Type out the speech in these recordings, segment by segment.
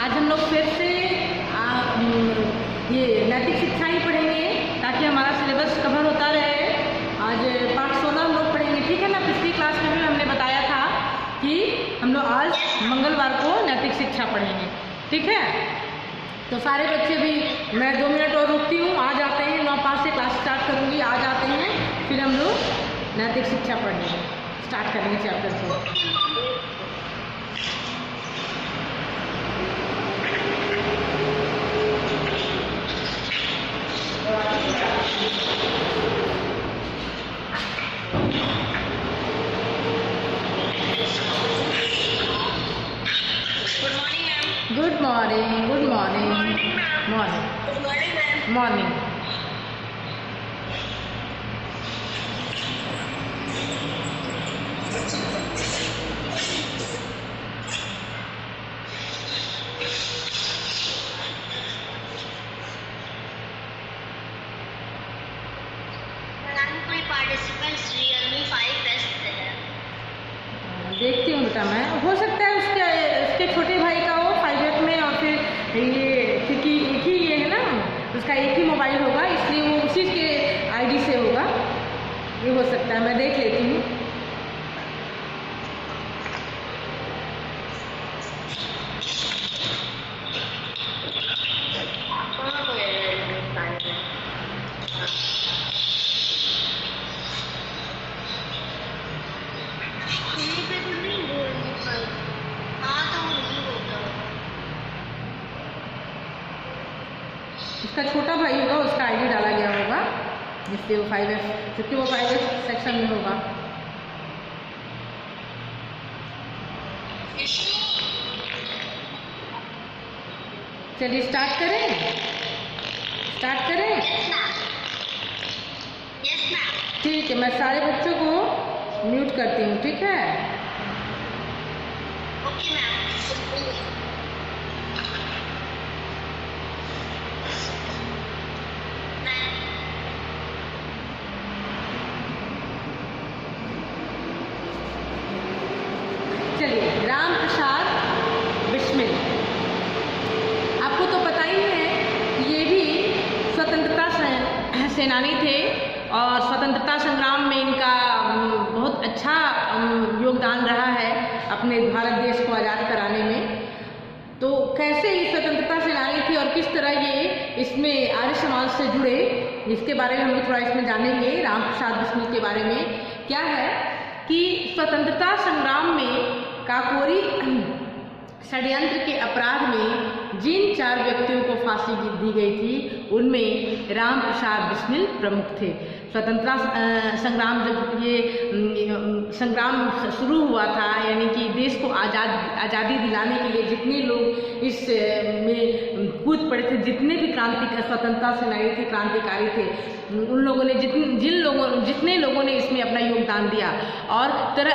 आज हम लोग फिर से ये नैतिक शिक्षा ही पढ़ेंगे ताकि हमारा सिलेबस कवर होता रहे। आज पाठ 16 हम लोग पढ़ेंगे, ठीक है ना। पिछली क्लास में भी हमने बताया था कि हम लोग आज मंगलवार को नैतिक शिक्षा पढ़ेंगे, ठीक है। तो सारे बच्चे भी, मैं 2 मिनट और रुकती हूँ, आ जाते हैं। 9:05 से क्लास स्टार्ट करूँगी, आ जाते हैं, फिर हम लोग नैतिक शिक्षा पढ़ेंगे, स्टार्ट करेंगे चैप्टर को। Good morning, good morning, morning, morning. देखती हूँ बेटा मैं, हो सकता है उसके छोटे भाई का हो 5F में, और फिर ये क्योंकि एक ही ये है ना, उसका एक ही मोबाइल होगा, इसलिए वो उसी के आईडी से होगा, ये हो सकता है। मैं देख लेती हूँ। उसका छोटा भाई होगा, उसका आईडी डाला गया होगा, जिससे वो 5F, क्योंकि वो 5F सेक्शन में होगा। चलिए स्टार्ट करें, स्टार्ट करें। ठीक है, मैं सारे बच्चों को म्यूट करती हूँ, ठीक है। Okay ma'am. चलिए, राम प्रसाद बिस्मिल, आपको तो पता ही है कि ये भी स्वतंत्रता सेनानी थे और स्वतंत्रता संग्राम में इनका बहुत अच्छा योगदान रहा है अपने भारत देश को आज़ाद कराने में। तो कैसे ये स्वतंत्रता सेनानी थी और किस तरह ये इसमें आर्य समाज से जुड़े, इसके बारे में हम लोग थोड़ा इसमें जानेंगे। राम प्रसाद बिस्मिल के बारे में क्या है कि स्वतंत्रता संग्राम में काकोरी षड्यंत्र के अपराध में जिन 4 व्यक्तियों को फांसी दी गई थी, उनमें राम प्रसाद बिस्मिल प्रमुख थे। स्वतंत्रता संग्राम, जब ये संग्राम शुरू हुआ था, यानी कि देश को आज़ादी दिलाने के लिए जितने लोग इस में कूद पड़े थे, जितने भी स्वतंत्रता सेनानी थे, क्रांतिकारी थे, उन लोगों ने जितने लोगों ने इसमें अपना योगदान दिया, और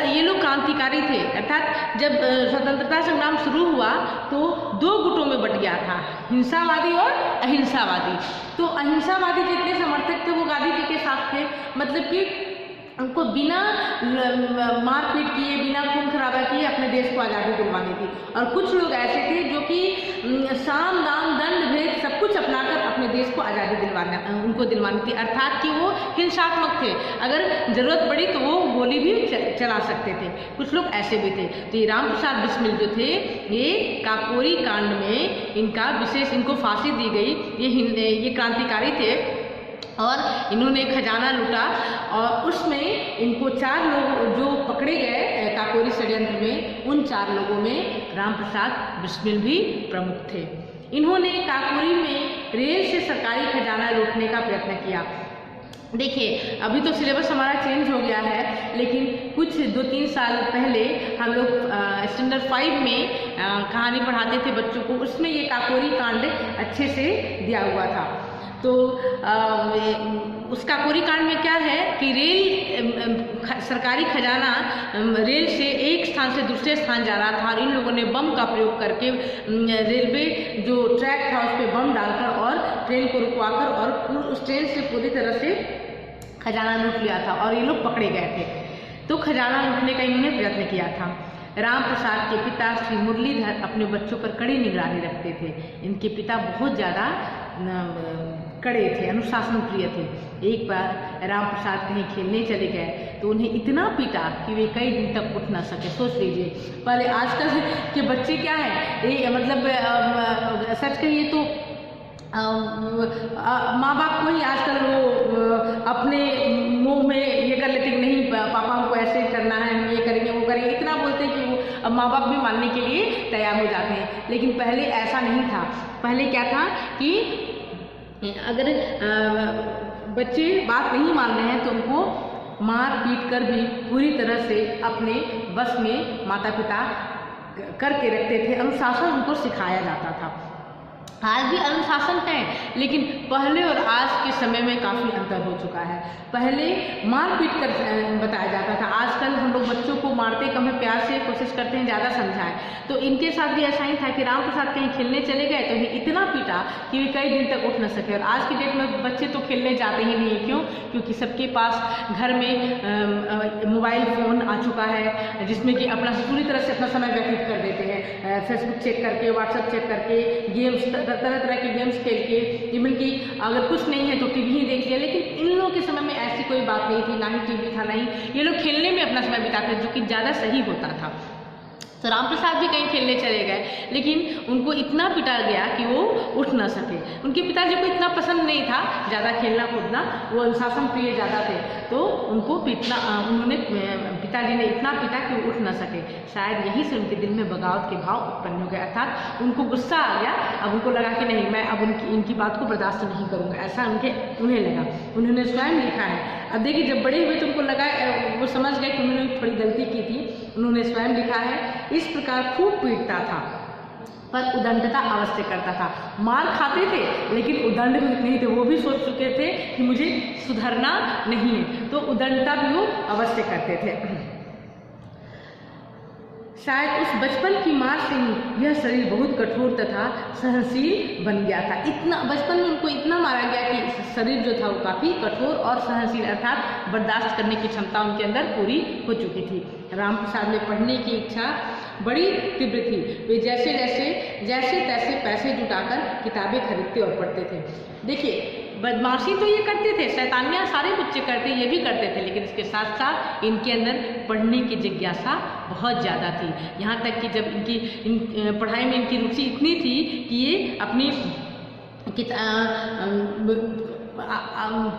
ये लोग क्रांतिकारी थे। अर्थात जब स्वतंत्रता संग्राम शुरू हुआ तो 2 गुटों में बट गया था, हिंसावादी और अहिंसावादी। तो अहिंसावादी जितने समर्थक थे वो गांधी जी के साथ थे, मतलब कि उनको बिना मारपीट किए, बिना खून खराबा किए अपने देश को आज़ादी दिलवानी थी। और कुछ लोग ऐसे थे जो कि साम दाम दंड भेद सब कुछ अपनाकर अपने देश को आज़ादी दिलवानी थी। अर्थात कि वो हिंसात्मक थे, अगर ज़रूरत पड़ी तो वो गोली भी चला सकते थे। कुछ लोग ऐसे भी थे। तो ये राम प्रसाद बिस्मिल जो थे, ये काकोरी कांड में इनका विशेष, इनको फांसी दी गई। ये क्रांतिकारी थे और इन्होंने खजाना लूटा, और उसमें इनको 4 लोग जो पकड़े गए काकोरी षड्यंत्र में, उन 4 लोगों में राम प्रसाद बिस्मिल भी प्रमुख थे। इन्होंने काकोरी में रेल से सरकारी खजाना लूटने का प्रयत्न किया। देखिए, अभी तो सिलेबस हमारा चेंज हो गया है, लेकिन कुछ 2-3 साल पहले हम लोग स्टैंडर्ड 5 में कहानी पढ़ाते थे बच्चों को, उसमें ये काकोरी कांड अच्छे से दिया हुआ था। तो उस काकोरी कांड में क्या है कि सरकारी खजाना रेल से एक स्थान से दूसरे स्थान जा रहा था, और इन लोगों ने बम का प्रयोग करके रेलवे जो ट्रैक था उस पर बम डालकर और ट्रेन को रुकवाकर और उस ट्रेन से पूरी तरह से खजाना लूट लिया था, और ये लोग पकड़े गए थे। तो खजाना लूटने का इन्होंने प्रयत्न किया था। राम प्रसाद के पिता श्री मुरलीधर अपने बच्चों पर कड़ी निगरानी रखते थे। इनके पिता बहुत ज़्यादा कड़े थे, अनुशासन प्रिय थे। एक बार राम प्रसाद कहीं खेलने चले गए तो उन्हें इतना पीटा कि वे कई दिन तक उठ ना सके। सोच लीजिए, पहले आजकल के बच्चे क्या है, मतलब सच कहिए तो माँ बाप को ही आजकल वो अपने मुंह में ये कर लेते कि नहीं पापा हमको ऐसे करना है, हम ये करेंगे वो करेंगे, इतना बोलते हैं कि वो अब माँ बाप भी मानने के लिए तैयार हो जाते हैं। लेकिन पहले ऐसा नहीं था। पहले क्या था कि अगर बच्चे बात नहीं मान रहे हैं तो उनको मार पीट कर भी पूरी तरह से अपने बस में माता पिता करके रखते थे। अनुशासन उनको सिखाया जाता था। आज भी अनुशासन है, लेकिन पहले और आज के समय में काफ़ी अंतर हो चुका है। पहले मार पीट कर बताया जाता था, आजकल हम लोग बच्चों को मारते कम है, प्यार से कोशिश करते हैं ज़्यादा समझाएं। तो इनके साथ भी ऐसा ही था कि राम प्रसाद कहीं खेलने चले गए तो इन्हें इतना पीटा कि वे कई दिन तक उठ न सके। और आज की डेट में बच्चे तो खेलने जाते ही नहीं है। क्यों? क्योंकि सबके पास घर में मोबाइल फ़ोन आ चुका है, जिसमें कि अपना पूरी तरह से अपना समय व्यतीत कर देते हैं, फेसबुक चेक करके, व्हाट्सएप चेक करके, गेम्स तरह तरह के गेम्स खेल के, इवन कि अगर कुछ नहीं है तो टीवी ही देख लिया। लेकिन इन लोगों के समय में ऐसी कोई बात नहीं थी, ना ही टीवी था, ना ही ये लोग खेलने में अपना समय बिताते, जो कि ज़्यादा सही होता था। तो राम प्रसाद भी कहीं खेलने चले गए, लेकिन उनको इतना पिटा गया कि वो उठ ना सके। उनके पिताजी को इतना पसंद नहीं था ज़्यादा खेलना कूदना, वो अनुशासन प्रिय ज़्यादा थे, तो उनको उन्होंने पिताजी ने इतना पीटा कि वो उठ ना सके। शायद यहीं से उनके दिल में बगावत के भाव उत्पन्न हो गए, अर्थात उनको गुस्सा आ गया। अब उनको लगा कि नहीं, मैं अब इनकी बात को बर्दाश्त नहीं करूँगा, ऐसा उन्हें लगा। उन्होंने स्वयं लिखा है। अब देखिए, जब बड़े हुए तो उनको लगा, वो समझ गए कि उन्होंने थोड़ी गलती की थी। उन्होंने स्वयं लिखा है, इस प्रकार खूब पीटता था पर उदंडता अवश्य करता था। मार खाते थे लेकिन उदंड भी नहीं थे। वो भी सोच चुके थे कि मुझे सुधरना नहीं है, तो उदंडता भी वो अवश्य करते थे। शायद उस बचपन की मार से ही यह शरीर बहुत कठोर तथा सहनशील बन गया था। इतना बचपन में उनको इतना मारा गया कि शरीर जो था वो काफ़ी कठोर और सहनशील, अर्थात बर्दाश्त करने की क्षमता उनके अंदर पूरी हो चुकी थी। राम प्रसाद में पढ़ने की इच्छा बड़ी तीव्र थी। वे जैसे तैसे पैसे जुटाकर किताबें खरीदते और पढ़ते थे। देखिए, बदमाशी तो ये करते थे, शैतानियाँ सारे बच्चे करते, ये भी करते थे, लेकिन इसके साथ साथ इनके अंदर पढ़ने की जिज्ञासा बहुत ज़्यादा थी। यहाँ तक कि जब पढ़ाई में इनकी रुचि इतनी थी कि ये अपनी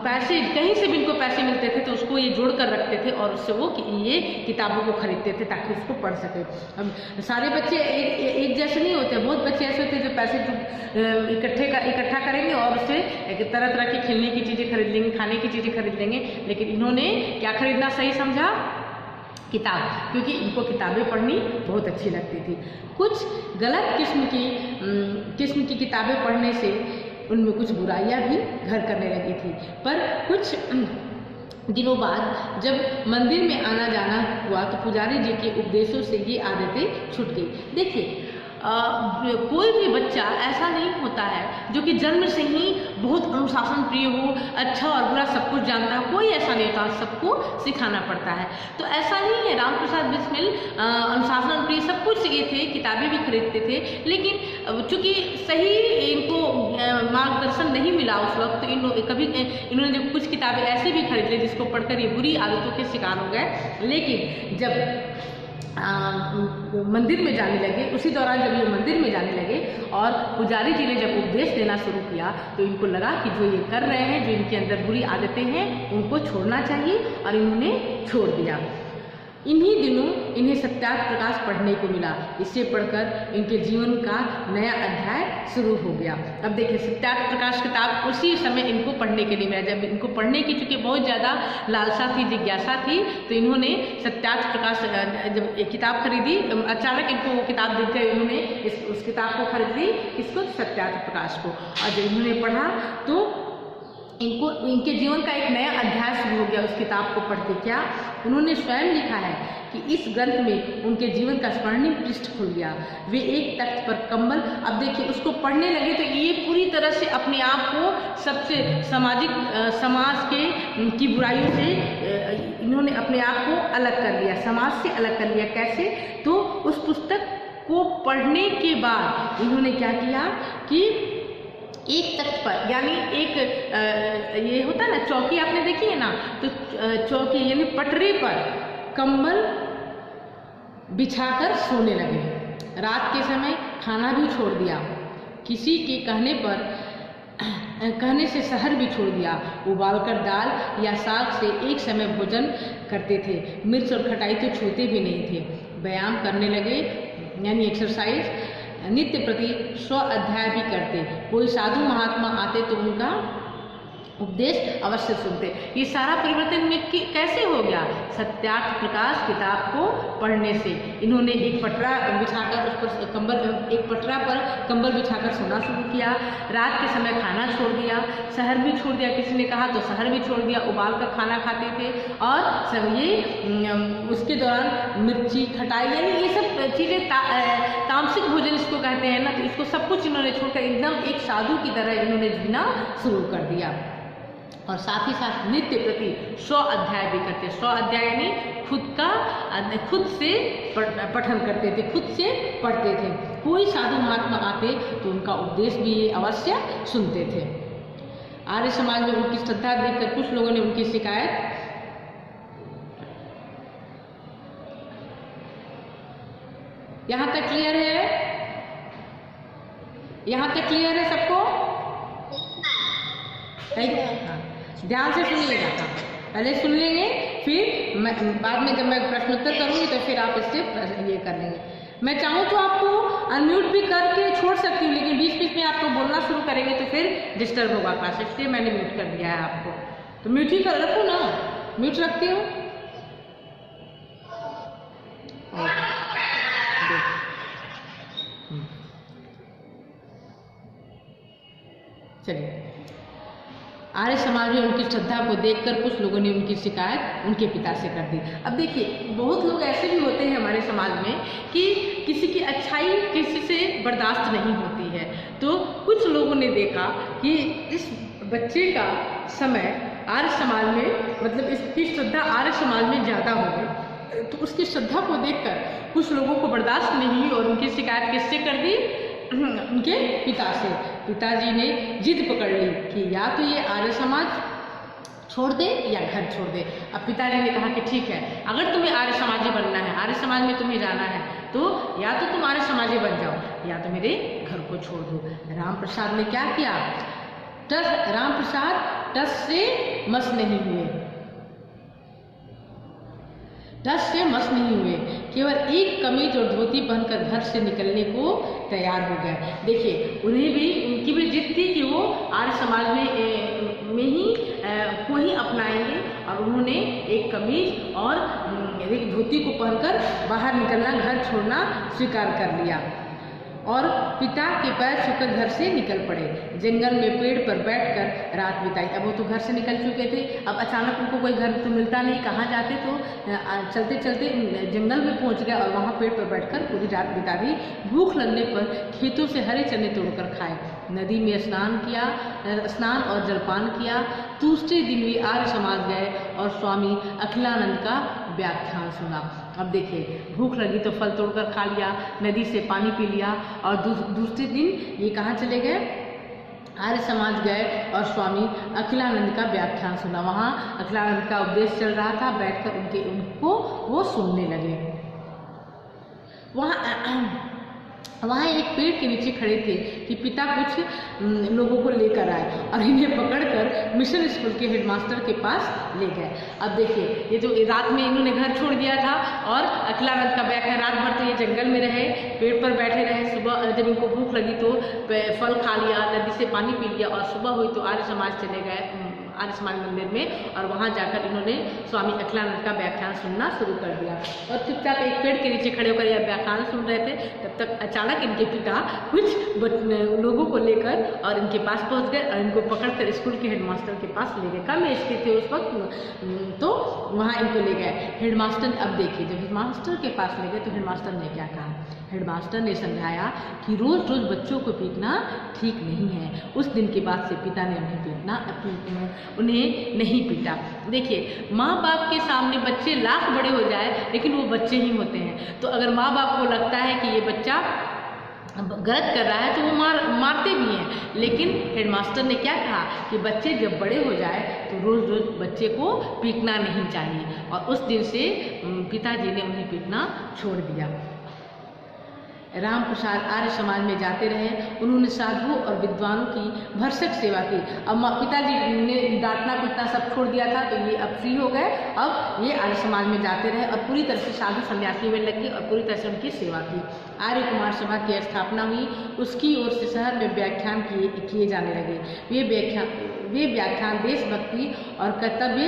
पैसे कहीं से भी इनको पैसे मिलते थे तो उसको ये जोड़ कर रखते थे और उससे वो ये किताबों को खरीदते थे ताकि उसको पढ़ सके। अब सारे बच्चे एक जैसे नहीं होते, बहुत बच्चे ऐसे होते हैं जो पैसे इकट्ठा करेंगे और उससे तरह तरह की खेलने की चीज़ें खरीद लेंगे, खाने की चीज़ें खरीद लेंगे। लेकिन इन्होंने क्या खरीदना सही समझा? किताब, क्योंकि इनको किताबें पढ़नी बहुत अच्छी लगती थी। कुछ गलत किस्म की किताबें पढ़ने से उनमें कुछ बुराइयां भी घर करने लगी थी। पर कुछ दिनों बाद जब मंदिर में आना जाना हुआ तो पुजारी जी के उपदेशों से ये आदतें छूट गई। देखिए, कोई भी बच्चा ऐसा नहीं होता है जो कि जन्म से ही बहुत अनुशासन प्रिय हो, अच्छा और बुरा सब कुछ जानता है। कोई ऐसा नहीं होता, सबको सिखाना पड़ता है। तो ऐसा नहीं है, राम प्रसाद बिस्मिल अनुशासन प्रिय सब कुछ ये थे, किताबें भी खरीदते थे, लेकिन चूँकि सही इनको मार्गदर्शन नहीं मिला उस वक्त, तो इन्होंने कुछ किताबें ऐसे भी खरीद ली जिसको पढ़कर ये बुरी आदतों के शिकार हो गए। लेकिन जब मंदिर में जाने लगे, उसी दौरान जब ये मंदिर में जाने लगे और पुजारी जी ने जब उपदेश देना शुरू किया तो इनको लगा कि जो ये कर रहे हैं, जो इनके अंदर बुरी आदतें हैं, उनको छोड़ना चाहिए और इन्होंने छोड़ दिया। इन्हीं दिनों इन्हें सत्यार्थ प्रकाश पढ़ने को मिला। इसे पढ़कर इनके जीवन का नया अध्याय शुरू हो गया। अब देखिए, सत्यार्थ प्रकाश किताब उसी समय इनको पढ़ने के लिए मिला। जब इनको पढ़ने की चूँकि बहुत ज़्यादा लालसा थी, जिज्ञासा थी, तो इन्होंने सत्यार्थ प्रकाश जब एक किताब खरीदी, अचानक इनको वो किताब देखकर इन्होंने उस किताब को खरीद ली, इसको सत्यार्थ प्रकाश को। और जब इन्होंने पढ़ा तो इनके जीवन का एक नया अध्याय शुरू हो गया। उस किताब को पढ़ के क्या उन्होंने स्वयं लिखा है कि इस ग्रंथ में उनके जीवन का स्वर्णिम पृष्ठ खुल गया। वे एक तख्त पर कंबल, अब देखिए उसको पढ़ने लगे तो ये पूरी तरह से अपने आप को सबसे समाज की बुराइयों से इन्होंने अपने आप को अलग कर लिया, समाज से अलग कर लिया। कैसे? तो पढ़ने के बाद इन्होंने क्या किया कि एक तख्त पर, यानी एक ये होता है ना चौकी, आपने देखी है ना, तो चौकी यानी पटरी पर कंबल बिछाकर सोने लगे। रात के समय खाना भी छोड़ दिया, किसी के कहने से शहर भी छोड़ दिया। उबालकर दाल या साग से एक समय भोजन करते थे, मिर्च और खटाई तो छूते भी नहीं थे। व्यायाम करने लगे, यानी एक्सरसाइज, नित्य प्रति 100 अध्याय भी करते। कोई साधु महात्मा आते तो उनका उपदेश अवश्य सुनते। ये सारा परिवर्तन में कैसे हो गया? सत्यार्थ प्रकाश किताब को पढ़ने से। इन्होंने एक पटरा बिछाकर उस पर एक पटरा पर कंबल बिछाकर सोना शुरू किया। रात के समय खाना छोड़ दिया, शहर भी छोड़ दिया, किसी ने कहा तो शहर भी छोड़ दिया। उबाल कर खाना खाते थे और सब ये उसके दौरान मिर्ची, खटाई, यानी ये सब चीज़ें तामसिक भोजन इसको कहते हैं ना, तो इसको सब कुछ इन्होंने छोड़कर एकदम एक साधु की तरह इन्होंने जीना शुरू कर दिया। और साथ ही साथ नित्य प्रति 100 अध्याय भी करते। 100 अध्याय यानी खुद से पठन करते थे, खुद से पढ़ते थे। कोई साधु महात्मा आते तो उनका उपदेश भी अवश्य सुनते थे। आर्य समाज में उनकी श्रद्धा देखकर कुछ लोगों ने उनकी शिकायत यहाँ तक क्लियर है? यहाँ तक क्लियर है सबको? ध्यान से सुनिएगा, पहले सुन लेंगे, फिर बाद में जब मैं प्रश्नोत्तर करूंगी तो फिर आप इससे ये कर लेंगे। मैं चाहूँ तो आपको अनम्यूट भी करके छोड़ सकती हूँ, लेकिन बीच बीच में आपको बोलना शुरू करेंगे तो फिर डिस्टर्ब होगा क्लास, इसलिए मैंने म्यूट कर दिया है आपको। तो म्यूट ही कर रखो ना, म्यूट रखती हूँ। चलिए, आर्य समाज में उनकी श्रद्धा को देखकर कुछ लोगों ने उनकी शिकायत उनके पिता से कर दी। अब देखिए, बहुत लोग ऐसे भी होते हैं हमारे समाज में कि किसी की अच्छाई किसी से बर्दाश्त नहीं होती है। तो कुछ लोगों ने देखा कि इस बच्चे का समय आर्य समाज में, मतलब इसकी श्रद्धा आर्य समाज में ज़्यादा हो गई, तो उसकी श्रद्धा को देखकर कुछ लोगों को बर्दाश्त नहीं हुई और उनकी शिकायत किससे कर दी? उनके पिता से। पिताजी ने जिद पकड़ ली कि या तो ये आर्य समाज छोड़ दे या घर छोड़ दे। अब पिताजी ने कहा कि ठीक है, अगर तुम्हें आर्य समाजी बनना है, आर्य समाज में तुम्हें जाना है, तो या तो तुम आर्य समाजी बन जाओ या तो मेरे घर को छोड़ दो। राम प्रसाद ने क्या किया? राम प्रसाद टस से मस नहीं हुए, टस से मस नहीं हुए, केवल एक कमीज और धोती पहनकर घर से निकलने को तैयार हो गए। देखिए, उनकी भी जिद थी कि वो आर्य समाज में ही को ही अपनाएंगे, और उन्होंने एक कमीज और एक धोती को पहनकर बाहर निकलना, घर छोड़ना स्वीकार कर लिया और पिता के पैर छूकर घर से निकल पड़े। जंगल में पेड़ पर बैठकर रात बिताई। अब वो तो घर से निकल चुके थे, अब अचानक उनको कोई घर तो मिलता नहीं, कहाँ जाते, तो चलते चलते जंगल में पहुंच गए और वहाँ पेड़ पर बैठकर पूरी रात बिता दी। भूख लगने पर खेतों से हरे चने तोड़कर खाए, नदी में स्नान और जलपान किया। दूसरे दिन भी आर्य समाज गए और स्वामी अखिलानंद का व्याख्यान सुना। अब देखिए, भूख लगी तो फल तोड़कर खा लिया, नदी से पानी पी लिया, और दूसरे दिन ये कहाँ चले गए? आर्य समाज गए और स्वामी अखिलानंद का व्याख्यान सुना। वहाँ अखिलानंद का उपदेश चल रहा था, बैठकर उनको वो सुनने लगे। वहाँ एक पेड़ के नीचे खड़े थे कि पिता कुछ लोगों को लेकर आए और इन्हें पकड़कर मिशन स्कूल के हेडमास्टर के पास ले गए। अब देखिए, ये जो रात में इन्होंने घर छोड़ दिया था और अखिलानंद का व्याख्यान, रात भर तो ये जंगल में रहे, पेड़ पर बैठे रहे। सुबह जब इनको भूख लगी तो फल खा लिया, नदी से पानी पी लिया, और सुबह हुई तो आर्य समाज चले गए, आर्य समाज मंदिर में, और वहाँ जाकर इन्होंने स्वामी अखिलानंद का व्याख्यान सुनना शुरू कर दिया। और चुपचाप एक पेड़ के नीचे खड़े होकर यह व्याख्यान सुन रहे थे। तब तक अचानक इनके पिता कुछ लोगों को लेकर और इनके पास पहुँच गए और इनको पकड़कर स्कूल के हेडमास्टर के पास ले गए। कम एज के थे उस वक्त, तो वहाँ इनको ले गए। हेडमास्टर, अब देखिए, जब हेडमास्टर के पास ले गए तो हेडमास्टर ने क्या कहा? हेडमास्टर ने समझाया कि रोज़ रोज़ बच्चों को पीटना ठीक नहीं है। उस दिन के बाद से पिता ने उन्हें नहीं पीटा। देखिए, माँ बाप के सामने बच्चे लाख बड़े हो जाए लेकिन वो बच्चे ही होते हैं। तो अगर माँ बाप को लगता है कि ये बच्चा गलत कर रहा है तो वो मारते भी हैं, लेकिन हेडमास्टर ने क्या कहा कि बच्चे जब बड़े हो जाए तो रोज़ रोज़ बच्चे को पीटना नहीं चाहिए, और उस दिन से पिताजी ने उन्हें पीटना छोड़ दिया। राम प्रसाद आर्य समाज में जाते रहे। उन्होंने साधुओं और विद्वानों की भरसक सेवा की। अब पिताजी ने डांटना पीटना सब छोड़ दिया था, तो ये अब फ्री हो गए। अब ये आर्य समाज में जाते रहे और पूरी तरह से साधु सन्यासी में लग गए और पूरी तरह से उनकी सेवा की। आर्य कुमार सभा की स्थापना हुई। उसकी ओर से शहर में व्याख्यान किए जाने लगे। वे व्याख्यान देशभक्ति और कर्तव्य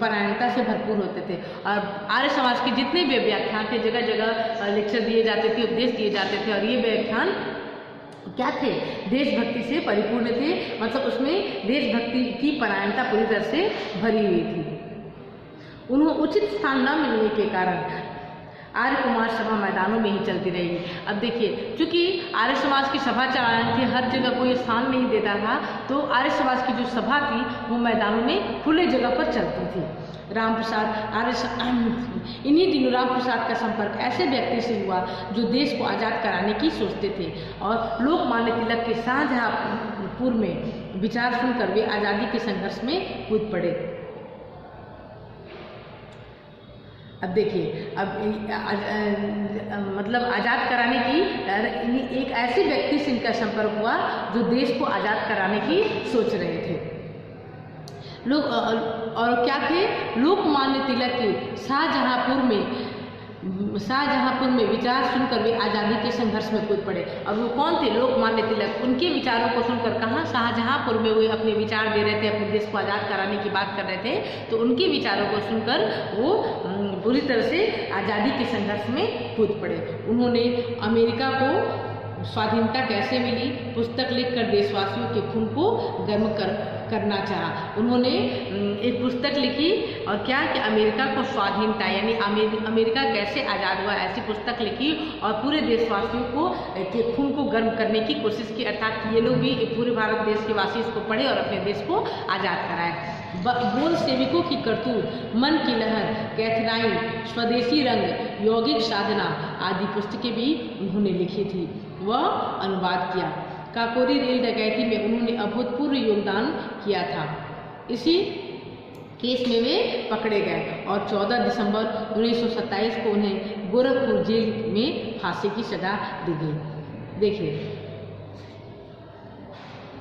परायणता से भरपूर होते थे। और आर्य समाज के जितने भी व्याख्यान थे, जगह जगह लेक्चर दिए जाते थे, उपदेश दिए जाते थे, और ये व्याख्यान क्या थे? देशभक्ति से परिपूर्ण थे। मतलब उसमें देशभक्ति की परायणता पूरी तरह से भरी हुई थी। उन्हें उचित स्थान न मिलने के कारण आर्य कुमार सभा मैदानों में ही चलती रही। अब देखिए, चूंकि आर्य समाज की सभा चलानी थी, हर जगह कोई स्थान नहीं देता था, तो आर्य समाज की जो सभा थी वो मैदानों में खुले जगह पर चलती थी। इन्हीं दिनों राम प्रसाद का संपर्क ऐसे व्यक्ति से हुआ जो देश को आज़ाद कराने की सोचते थे, और लोकमान्य तिलक के शाहजहाँपुर में विचार सुनकर वे आज़ादी के संघर्ष में कूद पड़े। अब देखिए, मतलब आज़ाद कराने की एक ऐसे व्यक्ति से इनका संपर्क हुआ जो देश को आज़ाद कराने की सोच रहे थे। लोग और क्या थे? लोकमान्य तिलक के शाहजहाँपुर में विचार सुनकर वे आज़ादी के संघर्ष में कूद पड़े। और वो कौन थे? लोकमान्य तिलक। उनके विचारों को सुनकर, कहाँ? शाहजहाँपुर में वे अपने विचार दे रहे थे, अपने देश को आज़ाद कराने की बात कर रहे थे, तो उनके विचारों को सुनकर वो पूरी तरह से आज़ादी के संघर्ष में कूद पड़े। उन्होंने अमेरिका को स्वाधीनता कैसे मिली पुस्तक लिखकर देशवासियों के खून को गर्म करना चाहा। उन्होंने एक पुस्तक लिखी, और क्या कि अमेरिका को स्वाधीनता यानी अमेरिका कैसे आज़ाद हुआ, ऐसी पुस्तक लिखी और पूरे देशवासियों को के खून को गर्म करने की कोशिश की। अर्थात ये लोग भी, पूरे भारत देश के वासी इसको पढ़े और अपने देश को आज़ाद कराए। बोल सेविकों की करतूत, मन की लहर, कैथराइन, स्वदेशी रंग, यौगिक साधना आदि पुस्तकें भी उन्होंने लिखी थी, वह अनुवाद किया। काकोरी रेल डकैती में उन्होंने अभूतपूर्व योगदान किया था। इसी केस में वे पकड़े गए और 14 दिसंबर 1927 को उन्हें गोरखपुर जेल में फांसी की सजा दी गई। देखिए,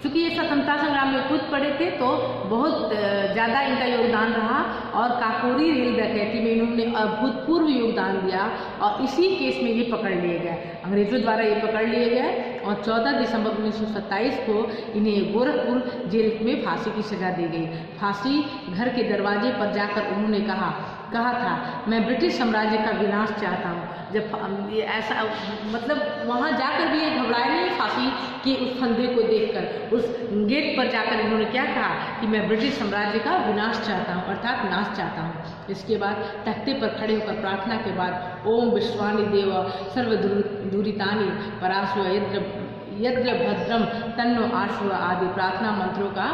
चूँकि ये स्वतंत्रता संग्राम में कूद पड़े थे, तो बहुत ज़्यादा इनका योगदान रहा, और काकोरी रेल डकैती में इन्होंने अभूतपूर्व योगदान दिया, और इसी केस में ये पकड़ लिए गए, अंग्रेजों द्वारा ये पकड़ लिए गए, और 14 दिसंबर 1927 को इन्हें गोरखपुर जेल में फांसी की सजा दी गई। फांसी घर के दरवाजे पर जाकर उन्होंने कहा था, मैं ब्रिटिश साम्राज्य का विनाश चाहता हूँ। जब ये ऐसा, मतलब वहाँ जाकर भी ये घबराए नहीं फांसी के उस फंदे को देखकर। उस गेट पर जाकर इन्होंने क्या कहा कि मैं ब्रिटिश साम्राज्य का विनाश चाहता हूँ, अर्थात नाश चाहता हूँ। इसके बाद तख्ते पर खड़े होकर प्रार्थना के बाद ओम विश्वानि देव सर्वदुरितानि पराशु यद्र भद्रम तन्नो आशु आदि प्रार्थना मंत्रों का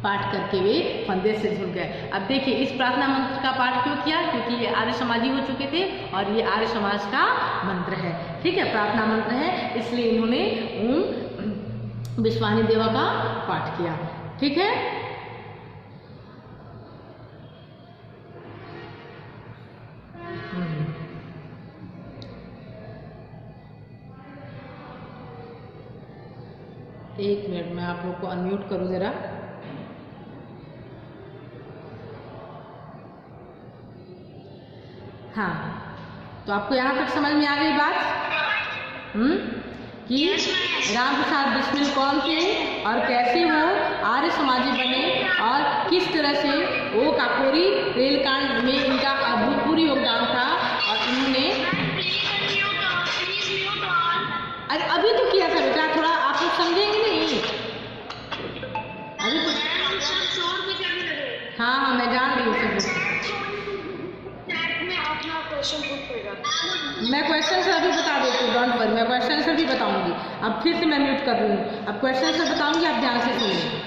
पाठ करके वे फंदे से झुक गए। अब देखिए, इस प्रार्थना मंत्र का पाठ क्यों किया? क्योंकि ये आर्य समाजी हो चुके थे और ये आर्य समाज का मंत्र है। ठीक है, प्रार्थना मंत्र है, इसलिए इन्होंने ओम विश्वानि देवा का पाठ किया। ठीक है, एक मिनट में आप लोग को अनम्यूट करूँ ज़रा। हाँ, तो आपको यहाँ तक समझ में आ गई बात कि राम प्रसाद बिस्मिल कौन थे और कैसे वो आर्य समाजी बने और किस तरह से वो काकोरी रेलकांड में इनका अभूतपूर्व योगदान था। और इन्होंने अरे अभी तो किया था बेटा, थोड़ा आप लोग समझेंगे नहीं अभी तो। हाँ, मैं जान रही हूँ सब। मैं क्वेश्चन आंसर अभी बता देती हूँ, डोंट वरी, मैं क्वेश्चन आंसर भी बताऊंगी। अब फिर से मैं म्यूट कर रही हूँ, अब क्वेश्चन आंसर बताऊंगी, आप ध्यान से सुनिए।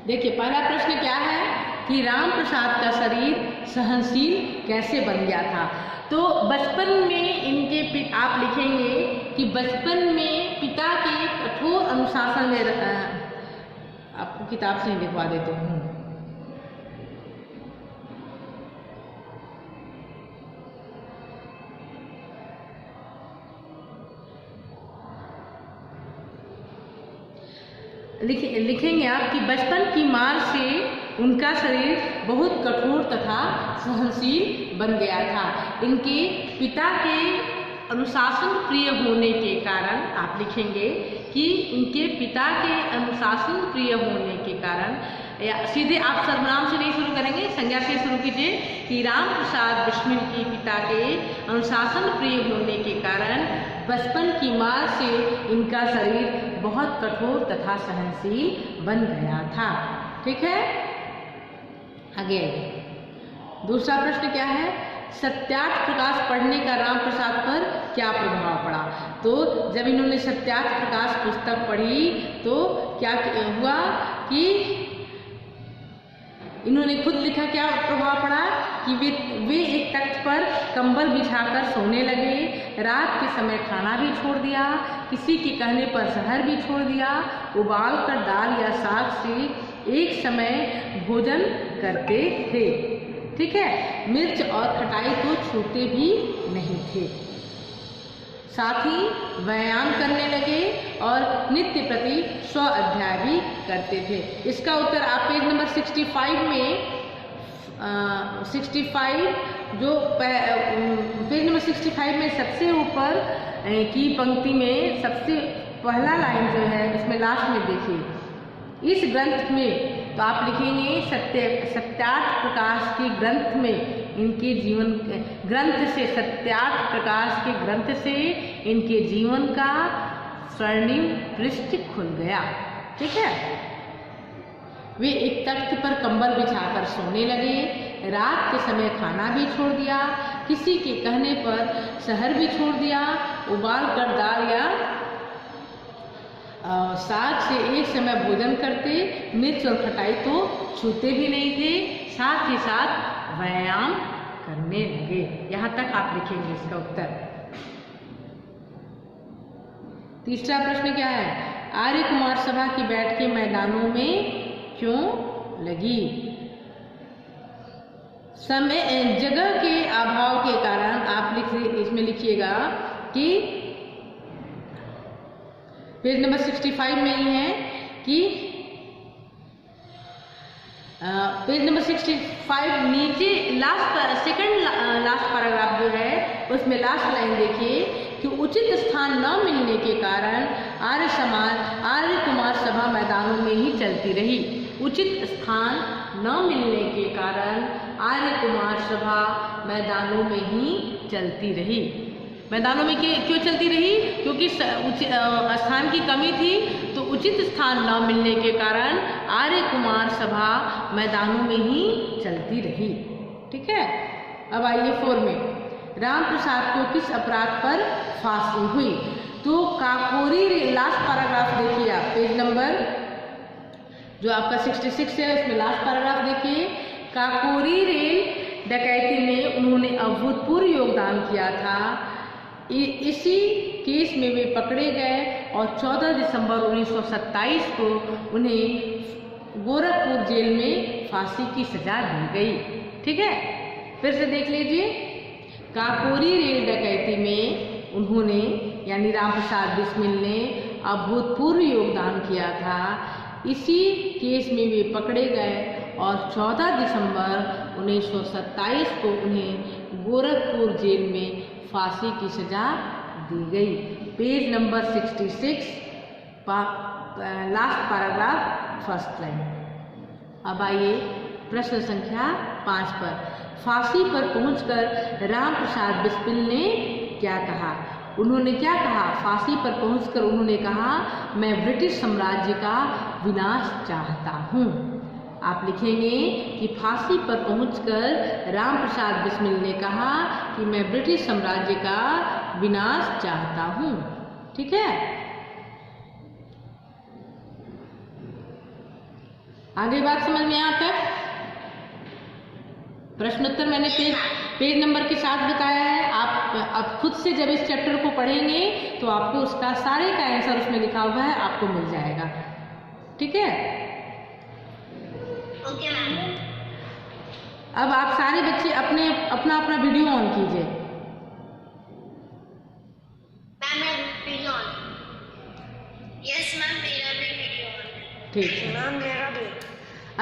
देखिए पहला प्रश्न क्या है कि राम प्रसाद का शरीर सहनशील कैसे बन गया था। तो बचपन में इनके आप लिखेंगे कि बचपन में पिता के कठोर अनुशासन में, आपको किताब से ही लिखवा देती हूँ। लिखेंगे आप कि बचपन की मार से उनका शरीर बहुत कठोर तथा सहनशील बन गया था। इनके पिता के अनुशासन प्रिय होने के कारण, आप लिखेंगे कि इनके पिता के अनुशासन प्रिय होने के कारण, या सीधे आप सर्वनाम से नहीं शुरू करेंगे, संज्ञा से शुरू कीजिए कि राम प्रसाद बिस्मिल के पिता के अनुशासन प्रिय होने के कारण बचपन की मार से इनका शरीर बहुत कठोर तथा सहनशील बन गया था। ठीक है, आगे दूसरा प्रश्न क्या है, सत्यार्थ प्रकाश पढ़ने का राम प्रसाद पर क्या प्रभाव पड़ा। तो जब इन्होंने सत्यार्थ प्रकाश पुस्तक पढ़ी तो क्या हुआ कि इन्होंने खुद लिखा, क्या प्रभाव पड़ा कि वे एक तख्त पर कंबल बिछाकर सोने लगे, रात के समय खाना भी छोड़ दिया, किसी के कहने पर शहर भी छोड़ दिया, उबाल कर दाल या साग से एक समय भोजन करते थे। ठीक है, मिर्च और खटाई तो छूते भी नहीं थे, साथ ही व्यायाम करने लगे और नित्य प्रति 100 अध्याय भी करते थे। इसका उत्तर आप पेज नंबर 65 में 65 जो पेज नंबर 65 में सबसे ऊपर की पंक्ति में सबसे पहला लाइन जो है इसमें लास्ट में देखिए, इस ग्रंथ में, तो आप लिखेंगे सत्यार्थ प्रकाश के ग्रंथ में इनके जीवन, ग्रंथ से, सत्यार्थ प्रकाश के ग्रंथ से इनके जीवन का स्वर्णिम पृष्ठ खुल गया। ठीक है, वे एक तख्त पर कंबल बिछाकर सोने लगे, रात के समय खाना भी छोड़ दिया, किसी के कहने पर शहर भी छोड़ दिया, उबाल कर दाल या साग से एक समय भोजन करते, मिर्च और खटाई तो छूते भी नहीं थे, साथ ही साथ व्यायाम करने लगे। यहाँ तक आप लिखेंगे इसका उत्तर। तीसरा प्रश्न क्या है, आर्य कुमार सभा की बैठकें मैदानों में क्यों लगी। समय जगह के अभाव के कारण आप इसमें लिखिएगा कि पेज नंबर 65 में ही है कि पेज नंबर 65 नीचे सेकंड लास्ट पैराग्राफ जो है उसमें लास्ट लाइन देखिए कि उचित स्थान न मिलने के कारण आर्य कुमार सभा मैदानों में ही चलती रही। उचित स्थान न मिलने के कारण आर्य कुमार सभा मैदानों में ही चलती रही। मैदानों में क्यों चलती रही, क्योंकि स्थान की कमी थी, तो उचित स्थान न मिलने के कारण आर्य कुमार सभा मैदानों में ही चलती रही। ठीक है, अब आइए 4 में, राम प्रसाद को किस अपराध पर फांसी हुई। तो काकोरी, लास्ट पैराग्राफ देखिए आप, पेज नंबर जो आपका 66 है उसमें लास्ट पैराग्राफ देखिए, काकोरी रेल डकैती में उन्होंने अभूतपूर्व योगदान किया था। इसी केस में वे पकड़े गए और 14 दिसंबर 1927 को उन्हें गोरखपुर जेल में फांसी की सजा दी गई। ठीक है, फिर से देख लीजिए, काकोरी रेल डकैती में उन्होंने यानी राम प्रसाद बिस्मिल ने अभूतपूर्व योगदान किया था। इसी केस में वे पकड़े गए और 14 दिसंबर 1927 को उन्हें गोरखपुर जेल में फांसी की सजा दी गई। Page number 66 last paragraph first line. अब आइए प्रश्न संख्या 5 पर, फांसी पर पहुंचकर राम प्रसाद बिस्मिल ने क्या कहा। उन्होंने क्या कहा, फांसी पर पहुंचकर उन्होंने कहा, मैं ब्रिटिश साम्राज्य का विनाश चाहता हूँ। आप लिखेंगे कि फांसी पर पहुंचकर राम प्रसाद बिस्मिल ने कहा कि मैं ब्रिटिश साम्राज्य का विनाश चाहता हूँ। ठीक है, आगे बात समझ में यहाँ तक? प्रश्नोत्तर मैंने पेज नंबर के साथ बताया है। आप खुद से जब इस चैप्टर को पढ़ेंगे तो आपको उसका सारे का आंसर उसमें लिखा हुआ है, आपको मिल जाएगा। ठीक है? Okay ma'am. अब आप सारे बच्चे अपना अपना वीडियो ऑन कीजिए। मैम मैं वीडियो ऑन। यस मैम मेरा भी वीडियो ऑन। ठीक है मैम मेरा भी।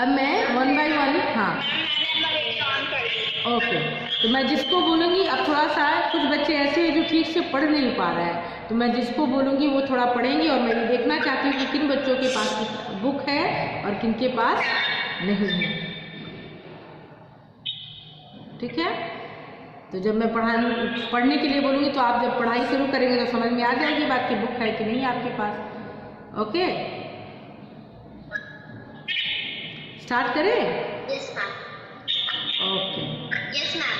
अब मैं 1 बाय 1, हाँ मैंने वीडियो ऑन कर दी। ओके, तो मैं जिसको बोलूँगी, अब थोड़ा सा कुछ बच्चे ऐसे हैं जो ठीक से पढ़ नहीं पा रहे हैं, तो मैं जिसको बोलूँगी वो थोड़ा पढ़ेंगे और मैं ये देखना चाहती हूँ कि किन बच्चों के पास बुक है और किन के पास नहीं है। ठीक है? तो जब मैं पढ़ने के लिए बोलूँगी तो आप जब पढ़ाई शुरू करेंगे तो समझ में आ जाएगी बात की बुक है कि नहीं आपके पास। ओके, स्टार्ट करें? Yes ma'am. Okay. Yes ma'am.